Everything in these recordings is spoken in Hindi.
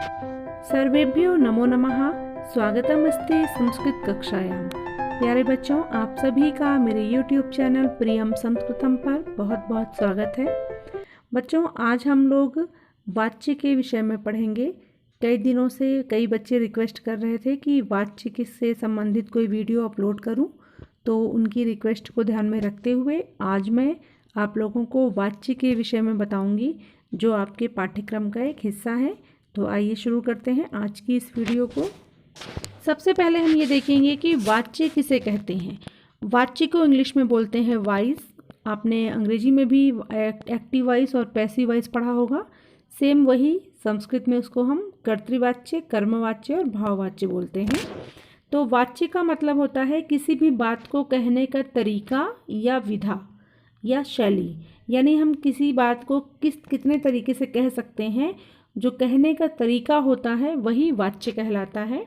सर्वेभ्यो नमो नमः। स्वागतम अस्ति संस्कृत कक्षायाम। प्यारे बच्चों, आप सभी का मेरे YouTube चैनल प्रियम संस्कृतम पर बहुत बहुत स्वागत है। बच्चों, आज हम लोग वाच्य के विषय में पढ़ेंगे। कई दिनों से कई बच्चे रिक्वेस्ट कर रहे थे कि वाच्य से संबंधित कोई वीडियो अपलोड करूं, तो उनकी रिक्वेस्ट को ध्यान में रखते हुए आज मैं आप लोगों को वाच्य के विषय में बताऊंगी, जो आपके पाठ्यक्रम का एक हिस्सा है। तो आइए शुरू करते हैं आज की इस वीडियो को। सबसे पहले हम ये देखेंगे कि वाच्य किसे कहते हैं। वाच्य को इंग्लिश में बोलते हैं वॉइस। आपने अंग्रेजी में भी एक्टिव वॉइस और पैसिव वॉइस पढ़ा होगा। सेम वही संस्कृत में उसको हम कर्तृवाच्य, कर्मवाच्य और भाववाच्य बोलते हैं। तो वाच्य का मतलब होता है किसी भी बात को कहने का तरीका या विधा या शैली, यानी हम किसी बात को कितने तरीके से कह सकते हैं, जो कहने का तरीका होता है वही वाच्य कहलाता है।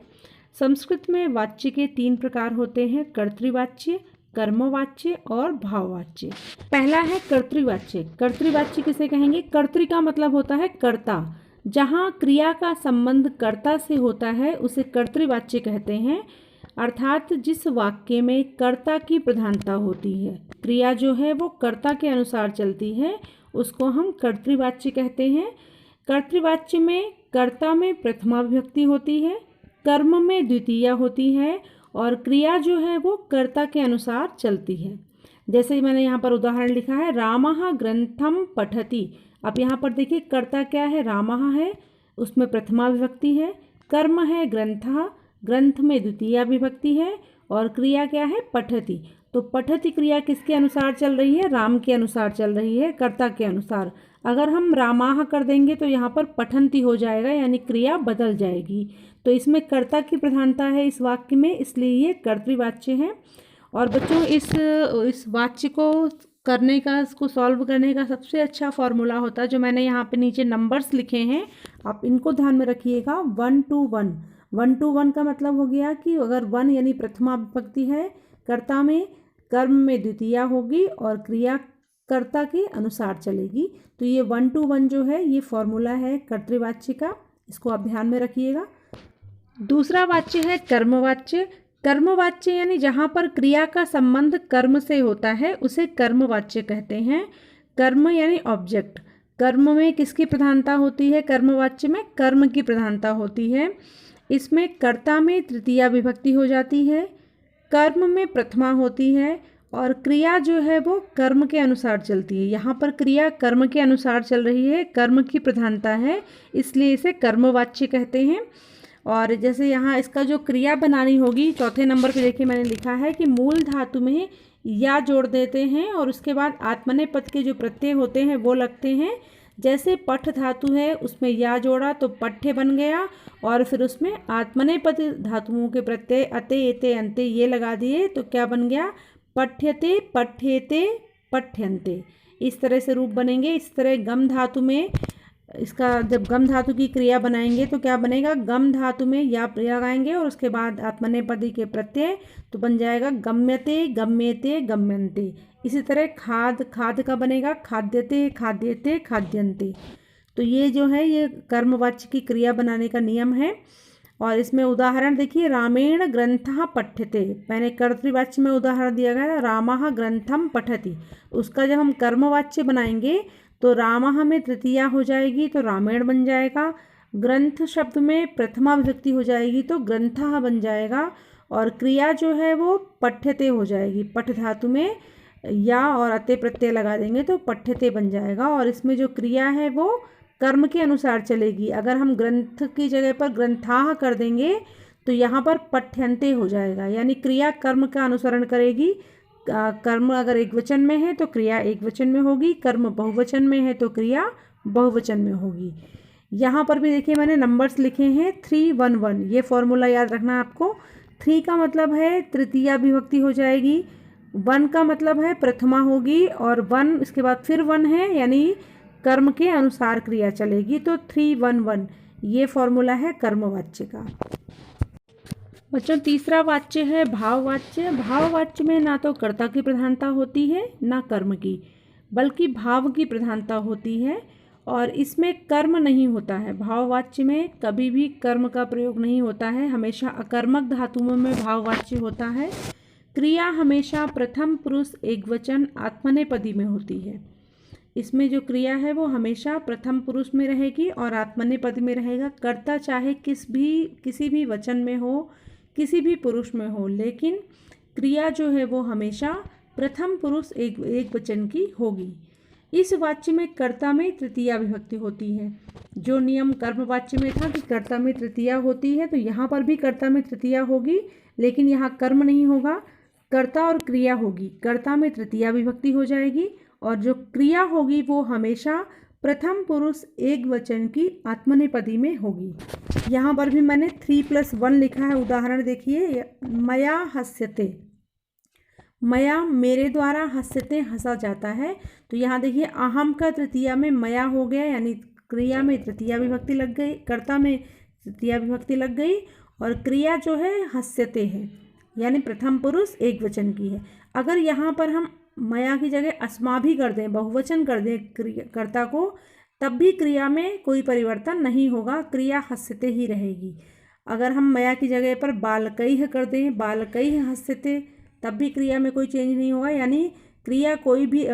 संस्कृत में वाच्य के 3 प्रकार होते हैं, कर्तृवाच्य, कर्मवाच्य और भाववाच्य। पहला है कर्तृवाच्य। कर्तृवाच्य किसे कहेंगे? कर्तृ का मतलब होता है कर्ता। जहाँ क्रिया का संबंध कर्ता से होता है उसे कर्तृवाच्य कहते हैं, अर्थात जिस वाक्य में कर्ता की प्रधानता होती है, क्रिया जो है वो कर्ता के अनुसार चलती है, उसको हम कर्तृवाच्य कहते हैं। कर्तृवाच्य में कर्ता में प्रथमा विभक्ति होती है, कर्म में द्वितीया होती है और क्रिया जो है वो कर्ता के अनुसार चलती है। जैसे मैंने यहाँ पर उदाहरण लिखा है, रामः ग्रंथम पठति। अब यहाँ पर देखिए कर्ता क्या है? रामः है, उसमें प्रथमा विभक्ति है। कर्म है ग्रंथः, ग्रंथ में द्वितीया विभक्ति है और क्रिया क्या है? पठति। तो पठति क्रिया किसके अनुसार चल रही है? राम के अनुसार चल रही है, कर्ता के अनुसार। अगर हम रामाह कर देंगे तो यहाँ पर पठन्ति हो जाएगा, यानी क्रिया बदल जाएगी। तो इसमें कर्ता की प्रधानता है इस वाक्य में, इसलिए ये कर्तृवाच्य है। और बच्चों, इस वाच्य को करने का, इसको सॉल्व करने का सबसे अच्छा फॉर्मूला होता है, जो मैंने यहाँ पे नीचे नंबर्स लिखे हैं, आप इनको ध्यान में रखिएगा। 1 to 1। 1 to 1 का मतलब हो गया कि अगर 1 यानी प्रथमा विभक्ति है, कर्ता में, कर्म में द्वितीया होगी और क्रिया कर्ता के अनुसार चलेगी। तो ये 1 to 1 जो है ये फॉर्मूला है कर्तृवाच्य का, इसको आप ध्यान में रखिएगा। दूसरा वाच्य है कर्मवाच्य। कर्मवाच्य यानी जहाँ पर क्रिया का संबंध कर्म से होता है उसे कर्मवाच्य कहते हैं। कर्म यानी ऑब्जेक्ट। कर्म में किसकी प्रधानता होती है? कर्मवाच्य में कर्म की प्रधानता होती है। इसमें कर्ता में तृतीया विभक्ति हो जाती है, कर्म में प्रथमा होती है और क्रिया जो है वो कर्म के अनुसार चलती है। यहाँ पर क्रिया कर्म के अनुसार चल रही है, कर्म की प्रधानता है, इसलिए इसे कर्मवाच्य कहते हैं। और जैसे यहाँ इसका जो क्रिया बनानी होगी, चौथे नंबर पे देखिए मैंने लिखा है कि मूल धातु में या जोड़ देते हैं और उसके बाद आत्मनेपद पद के जो प्रत्यय होते हैं वो लगते हैं। जैसे पठ धातु है, उसमें या जोड़ा तो पठ्य बन गया, और फिर उसमें आत्मनेपद धातुओं के प्रत्यय अते, एते, अंते ये लगा दिए तो क्या बन गया? पठ्यते, पठ्येते, पठ्यन्ते। इस तरह से रूप बनेंगे। इस तरह गम धातु में इसका जब गम धातु की क्रिया बनाएंगे तो क्या बनेगा? गम धातु में या लगाएंगे और उसके बाद आत्मनेपदी के प्रत्यय, तो बन जाएगा गम्यते, गम्येते, गम्यन्ते। इसी तरह खाद, खाद का बनेगा खाद्यते, खाद्यते, खाद्यन्ते। तो ये जो है ये कर्मवाच्य की क्रिया बनाने का नियम है। और इसमें उदाहरण देखिए, रामेण ग्रंथः पठ्यते। मैंने कर्तृवाच्य में उदाहरण दिया गया, रामः ग्रंथम पठति। उसका जब हम कर्मवाच्य बनाएंगे तो रामः में तृतीया हो जाएगी तो रामेण बन जाएगा, ग्रंथ शब्द में प्रथमा विभक्ति हो जाएगी तो ग्रंथः बन जाएगा, और क्रिया जो है वो पठ्यते हो जाएगी। पठ धातु में या और अते प्रत्यय लगा देंगे तो पठ्यते बन जाएगा, और इसमें जो क्रिया है वो कर्म के अनुसार चलेगी। अगर हम ग्रंथ की जगह पर ग्रंथाः कर देंगे तो यहाँ पर पठ्यन्ते हो जाएगा, यानी क्रिया कर्म का अनुसरण करेगी। कर्म अगर एक वचन में है तो क्रिया एक वचन में होगी, कर्म बहुवचन में है तो क्रिया बहुवचन में होगी। यहाँ पर भी देखिए मैंने नंबर्स लिखे हैं 3, 1, 1। ये फॉर्मूला याद रखना आपको। 3 का मतलब है तृतीया विभक्ति हो जाएगी, 1 का मतलब है प्रथमा होगी, और 1 इसके बाद फिर 1 है, यानी कर्म के अनुसार क्रिया चलेगी। तो 3, 1, 1 ये फॉर्मूला है कर्मवाच्य का। बच्चों, तीसरा वाच्य है भाववाच्य। भाववाच्य में ना तो कर्ता की प्रधानता होती है ना कर्म की, बल्कि भाव की प्रधानता होती है। और इसमें कर्म नहीं होता है। भाववाच्य में कभी भी कर्म का प्रयोग नहीं होता है, हमेशा अकर्मक धातुओं में भाववाच्य होता है। क्रिया हमेशा प्रथम पुरुष एकवचन आत्मनेपदी में होती है। इसमें जो क्रिया है वो हमेशा प्रथम पुरुष में रहेगी और आत्मनेपदी में रहेगा। कर्ता चाहे किसी भी वचन में हो, किसी भी पुरुष में हो, लेकिन क्रिया जो है वो हमेशा प्रथम पुरुष एक वचन की होगी। इस वाच्य में कर्ता में तृतीया विभक्ति होती है। जो नियम कर्म वाच्य में था कि कर्ता में तृतीया होती है, तो यहाँ पर भी कर्ता में तृतीया होगी, लेकिन यहाँ कर्म नहीं होगा, कर्ता और क्रिया होगी। कर्ता में तृतीया विभक्ति हो जाएगी और जो क्रिया होगी वो हमेशा प्रथम पुरुष एक वचन की आत्मनेपदी में होगी। यहाँ पर भी मैंने 3+1 लिखा है। उदाहरण देखिए, मया हस्यते, मया मेरे द्वारा, हस्यते हंसा जाता है। तो यहाँ देखिए अहम का तृतीया में मया हो गया, यानी क्रिया में तृतीया विभक्ति लग गई, कर्ता में तृतीया विभक्ति लग गई और क्रिया जो है हस्यते है, यानी प्रथम पुरुष एक वचन की है। अगर यहाँ पर हम मया की जगह अस्मा भी कर दें, बहुवचन कर दें कर्ता को, तब भी क्रिया में कोई परिवर्तन नहीं होगा, क्रिया हस्यते ही रहेगी। अगर हम मया की जगह पर बालकैः कर दें, बालकैः हस्यते, तब भी क्रिया में कोई चेंज नहीं होगा, यानी क्रिया कोई भी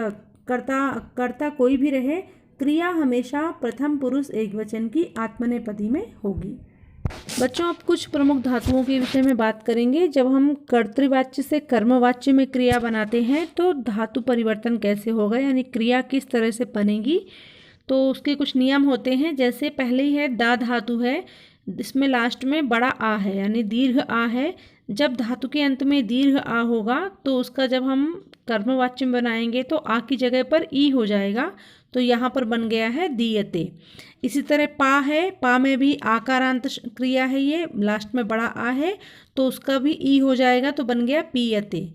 कर्ता कोई भी रहे, क्रिया हमेशा प्रथम पुरुष एकवचन की आत्मनेपदी में होगी। बच्चों, अब कुछ प्रमुख धातुओं के विषय में बात करेंगे। जब हम कर्तृवाच्य से कर्मवाच्य में क्रिया बनाते हैं तो धातु परिवर्तन कैसे होगा, यानी क्रिया किस तरह से बनेगी, तो उसके कुछ नियम होते हैं। जैसे पहले ही है दा धातु है, इसमें लास्ट में बड़ा आ है, यानी दीर्घ आ है। जब धातु के अंत में दीर्घ आ होगा तो उसका जब हम कर्मवाच्य में बनाएंगे तो आ की जगह पर ई हो जाएगा, तो यहाँ पर बन गया है दीयते। इसी तरह पा है, पा में भी आकारांत क्रिया है, ये लास्ट में बड़ा आ है तो उसका भी ई हो जाएगा, तो बन गया पीयते।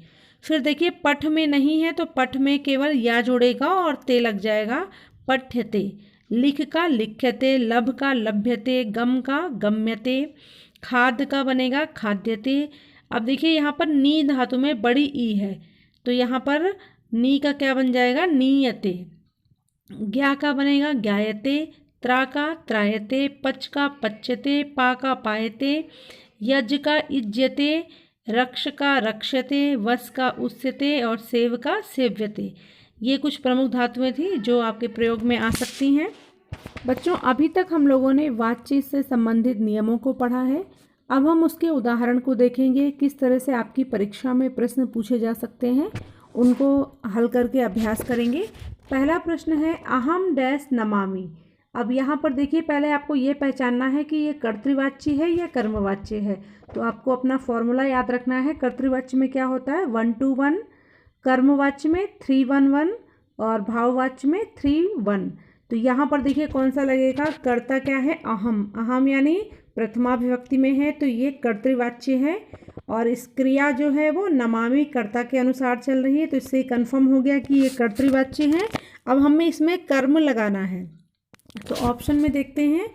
फिर देखिए पठ में नहीं है तो पठ में केवल या जोड़ेगा और ते लग जाएगा, पठ्यते। लिख का लिख्यते, लभ का लभ्यते, गम का गम्यते, खाद का बनेगा खाद्यते। अब देखिए यहाँ पर नी धातु में बड़ी ई है, तो यहाँ पर नी का क्या बन जाएगा, नीयते। ज्ञा का बनेगा ज्ञायते, त्रा का त्रायते, पच का पच्यते, पा का पायते, यज का इज्यते, रक्ष का रक्ष्यते, वस का उस्यते और सेव का सेव्यते। ये कुछ प्रमुख धातुएं थी जो आपके प्रयोग में आ सकती हैं। बच्चों, अभी तक हम लोगों ने वाच्य से संबंधित नियमों को पढ़ा है। अब हम उसके उदाहरण को देखेंगे, किस तरह से आपकी परीक्षा में प्रश्न पूछे जा सकते हैं, उनको हल करके अभ्यास करेंगे। पहला प्रश्न है अहम डैश नमामि। अब यहाँ पर देखिए पहले आपको ये पहचानना है कि ये कर्तृवाच्य है या कर्मवाच्य है, तो आपको अपना फॉर्मूला याद रखना है। कर्तृवाच्य में क्या होता है 1 to 1, कर्मवाच्य में 3 1 1 और भाववाच्य में 3 1। तो यहाँ पर देखिए कौन सा लगेगा, कर्ता क्या है अहम, अहम यानी प्रथमा विभक्ति में है, तो ये कर्तृवाच्य है। और इस क्रिया जो है वो नमामि कर्ता के अनुसार चल रही है, तो इससे कंफर्म हो गया कि ये कर्तृवाच्य है। अब हमें इसमें कर्म लगाना है, तो ऑप्शन में देखते हैं।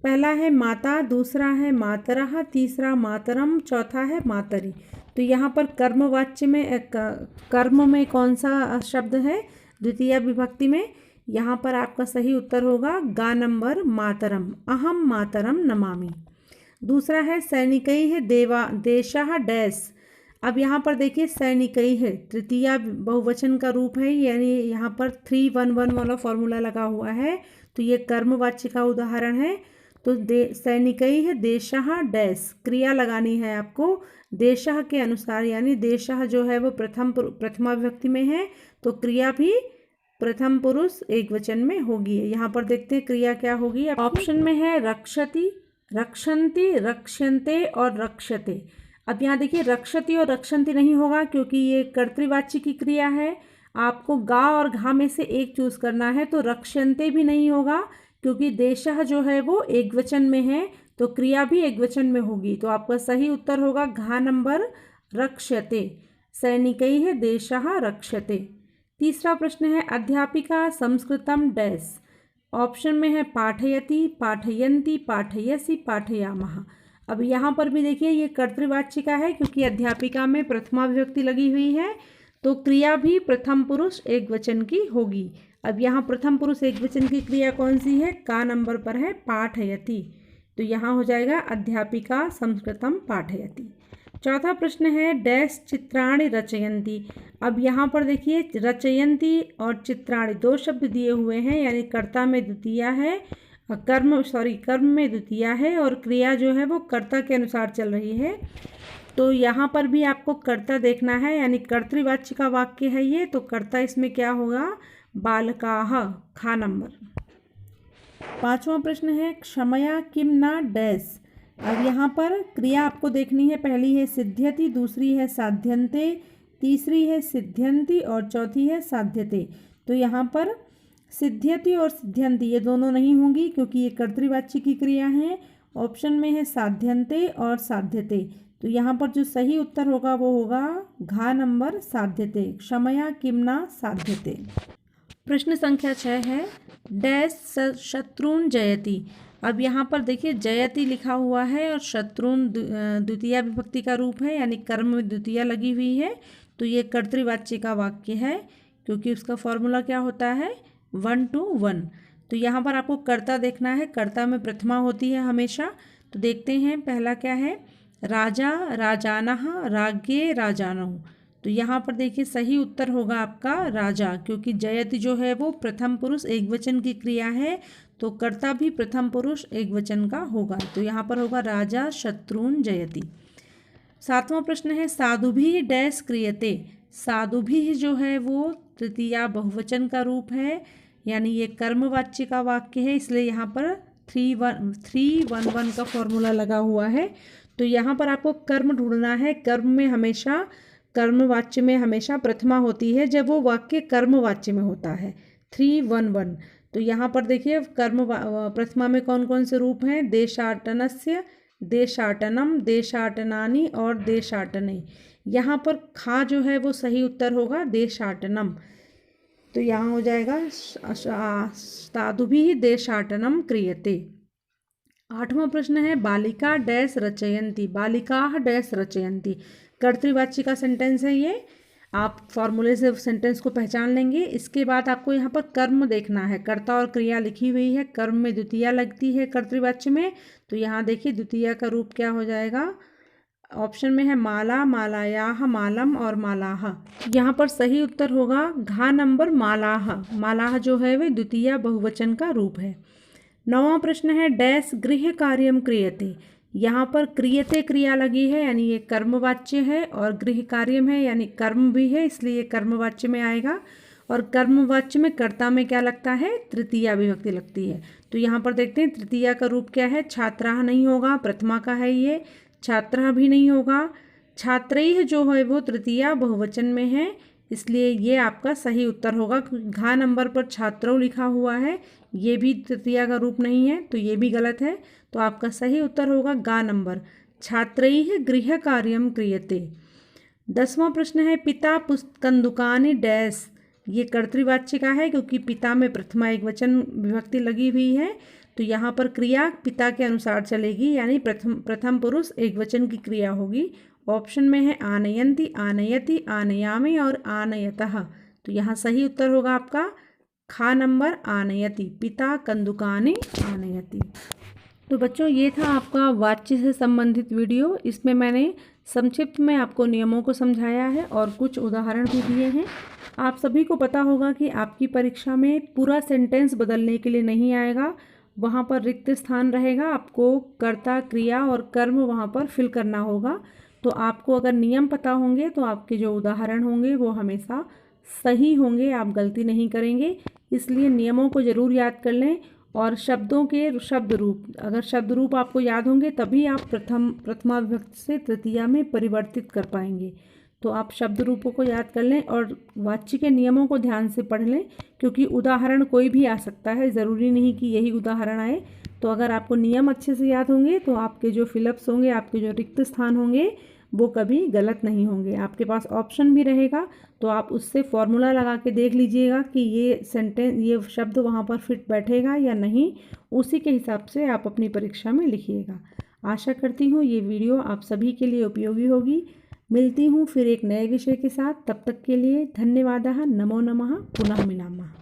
पहला है माता, दूसरा है मातरः, तीसरा मातरम, चौथा है मातरि। तो यहाँ पर कर्मवाच्य में कर्म में कौन सा शब्द है, द्वितीय विभक्ति में। यहाँ पर आपका सही उत्तर होगा गा नंबर मातरम, अहम मातरम नमामि। दूसरा है सैनिकैः देवा देशः डैश। अब यहाँ पर देखिए सैनिकैः तृतीया बहुवचन का रूप है, यानी यहाँ पर 3 1 1 वाला फॉर्मूला लगा हुआ है, तो ये कर्मवाच्य का उदाहरण है। तो सैनिकैः देशः डैश, क्रिया लगानी है आपको देशः के अनुसार, यानी देशः जो है वो प्रथमा विभक्ति में है, तो क्रिया भी प्रथम पुरुष एक वचन में होगी। यहाँ पर देखते हैं क्रिया क्या होगी। ऑप्शन में है रक्षति, रक्षन्ति, रक्ष्यन्ते और रक्ष्यते। अब यहाँ देखिए रक्षति और रक्षन्ति नहीं होगा क्योंकि ये कर्तृवाच्य की क्रिया है, आपको गा और घा में से एक चूज करना है। तो रक्ष्यन्ते भी नहीं होगा क्योंकि देशः जो है वो एक वचन में है, तो क्रिया भी एक वचन में होगी। तो आपका सही उत्तर होगा घा नंबर रक्ष्यते, सैनिकैः देशः रक्ष्यते। तीसरा प्रश्न है अध्यापिका संस्कृतम डैश। ऑप्शन में है पाठयति, पाठयन्ति, पाठयसि, पाठयामः। अब यहाँ पर भी देखिए ये कर्तृवाच्य का है क्योंकि अध्यापिका में प्रथमा विभक्ति लगी हुई है, तो क्रिया भी प्रथम पुरुष एक वचन की होगी। अब यहाँ प्रथम पुरुष एकवचन की क्रिया कौन सी है? का नंबर पर है पाठयति, तो यहाँ हो जाएगा अध्यापिका संस्कृतम पाठयति। चौथा प्रश्न है डैश चित्राणि रचयन्ति। अब यहाँ पर देखिए रचयन्ति और चित्राणि दो शब्द दिए हुए हैं, यानी कर्ता में द्वितीया है, कर्म में द्वितीया है और क्रिया जो है वो कर्ता के अनुसार चल रही है। तो यहाँ पर भी आपको कर्ता देखना है, यानी कर्तृवाच्य का वाक्य है ये, तो कर्ता इसमें क्या होगा? बालकाः, खा नंबर। पांचवा प्रश्न है क्षमया किम न डैश। अब यहाँ पर क्रिया आपको देखनी है, पहली है सिद्ध्यति, दूसरी है साध्यन्ते, तीसरी है सिद्ध्यन्ति और चौथी है साध्यते। तो यहाँ पर सिद्ध्यति और सिद्ध्यन्ति ये दोनों नहीं होंगी क्योंकि ये कर्तृवाच्य की क्रिया है। ऑप्शन में है साध्यन्ते और साध्यते, तो यहाँ पर जो सही उत्तर होगा वो होगा घा नंबर साध्यते, क्षमया किम्ना साध्यते। प्रश्न संख्या 6 है डैश शत्रुन जयति। अब यहाँ पर देखिए जयति लिखा हुआ है और शत्रुन द्वितीया विभक्ति का रूप है, यानी कर्म में द्वितीया लगी हुई है, तो ये कर्तृवाच्य का वाक्य है क्योंकि उसका फॉर्मूला क्या होता है? 1 to 1। तो यहाँ पर आपको कर्ता देखना है, कर्ता में प्रथमा होती है हमेशा। तो देखते हैं पहला क्या है? राजा राजानः, राज्ञे राजानौ। तो यहाँ पर देखिए सही उत्तर होगा आपका राजा, क्योंकि जयति जो है वो प्रथम पुरुष एकवचन की क्रिया है, तो कर्ता भी प्रथम पुरुष एकवचन का होगा, तो यहाँ पर होगा राजा शत्रुन जयति। सातवां प्रश्न है साधुभिः डैश क्रियते। साधुभिः जो है वो तृतीया बहुवचन का रूप है, यानी ये कर्मवाच्य का वाक्य है, इसलिए यहाँ पर 3-1-1 का फॉर्मूला लगा हुआ है। तो यहाँ पर आपको कर्म ढूंढना है। कर्मवाच्य में हमेशा प्रथमा होती है जब वो वाक्य कर्मवाच्य में होता है। 3-1-1, तो यहाँ पर देखिए प्रथमा में कौन कौन से रूप हैं? देशाटनस्य, देशाटनम, देशाटनानि और देशाटने। यहाँ पर खा जो है वो सही उत्तर होगा देशाटनम, तो यहाँ हो जाएगा साधुभिः देशाटनम क्रियते। आठवां प्रश्न है बालिका डैश रचयन्ति। बालिकाः डैश रचयन्ति, कर्तृवाच्य का सेंटेंस है ये। आप फॉर्मूले से सेंटेंस को पहचान लेंगे। इसके बाद आपको यहाँ पर कर्म देखना है, कर्ता और क्रिया लिखी हुई है, कर्म में द्वितीया लगती है कर्तृवाच्य में, तो यहाँ देखिए द्वितीया का रूप क्या हो जाएगा? ऑप्शन में है माला, मालायाः, मालम और मालाः। यहाँ पर सही उत्तर होगा घा नंबर मालाः। मालाः जो है वे द्वितीया बहुवचन का रूप है। नौवां प्रश्न है डैश गृह कार्यम क्रियते। यहाँ पर क्रियते क्रिया लगी है, यानी ये कर्मवाच्य है, और गृह कार्यम है यानी कर्म भी है, इसलिए ये कर्मवाच्य में आएगा। और कर्मवाच्य में कर्ता में क्या लगता है? तृतीया विभक्ति लगती है। तो यहाँ पर देखते हैं तृतीया का रूप क्या है? छात्राः नहीं होगा, प्रथमा का है ये। छात्राः भी नहीं होगा। छात्रैः जो है वो तृतीया बहुवचन में है, इसलिए ये आपका सही उत्तर होगा। घा नंबर पर छात्रौ लिखा हुआ है, ये भी तृतीया का रूप नहीं है, तो ये भी गलत है। तो आपका सही उत्तर होगा गा नंबर, छात्रैः गृह कार्यम क्रियते। 10वां प्रश्न है पिता पुस्तकंदुकानि डैश। ये कर्तृवाच्य का है क्योंकि पिता में प्रथमा एकवचन विभक्ति लगी हुई है, तो यहाँ पर क्रिया पिता के अनुसार चलेगी, यानी प्रथम पुरुष एकवचन की क्रिया होगी। ऑप्शन में है आनयन्ति, आनयति, आनयामि और आनयतः, तो यहाँ सही उत्तर होगा आपका खा नंबर आनयति, पिता कंदुकानि आनयति। तो बच्चों ये था आपका वाच्य से संबंधित वीडियो। इसमें मैंने संक्षिप्त में आपको नियमों को समझाया है और कुछ उदाहरण भी दिए हैं। आप सभी को पता होगा कि आपकी परीक्षा में पूरा सेंटेंस बदलने के लिए नहीं आएगा, वहाँ पर रिक्त स्थान रहेगा, आपको कर्ता, क्रिया और कर्म वहाँ पर फिल करना होगा। तो आपको अगर नियम पता होंगे तो आपके जो उदाहरण होंगे वो हमेशा सही होंगे, आप गलती नहीं करेंगे। इसलिए नियमों को ज़रूर याद कर लें और शब्दों के शब्द रूप, अगर शब्द रूप आपको याद होंगे तभी आप प्रथमा विभक्ति से तृतीया में परिवर्तित कर पाएंगे। तो आप शब्द रूपों को याद कर लें और वाच्य के नियमों को ध्यान से पढ़ लें, क्योंकि उदाहरण कोई भी आ सकता है, ज़रूरी नहीं कि यही उदाहरण आए। तो अगर आपको नियम अच्छे से याद होंगे तो आपके जो फिलअप्स होंगे, आपके जो रिक्त स्थान होंगे वो कभी गलत नहीं होंगे। आपके पास ऑप्शन भी रहेगा, तो आप उससे फॉर्मूला लगा के देख लीजिएगा कि ये शब्द वहाँ पर फिट बैठेगा या नहीं, उसी के हिसाब से आप अपनी परीक्षा में लिखिएगा। आशा करती हूँ ये वीडियो आप सभी के लिए उपयोगी होगी। मिलती हूँ फिर एक नए विषय के साथ, तब तक के लिए धन्यवादः, नमो नमः, पुनः मिलामः।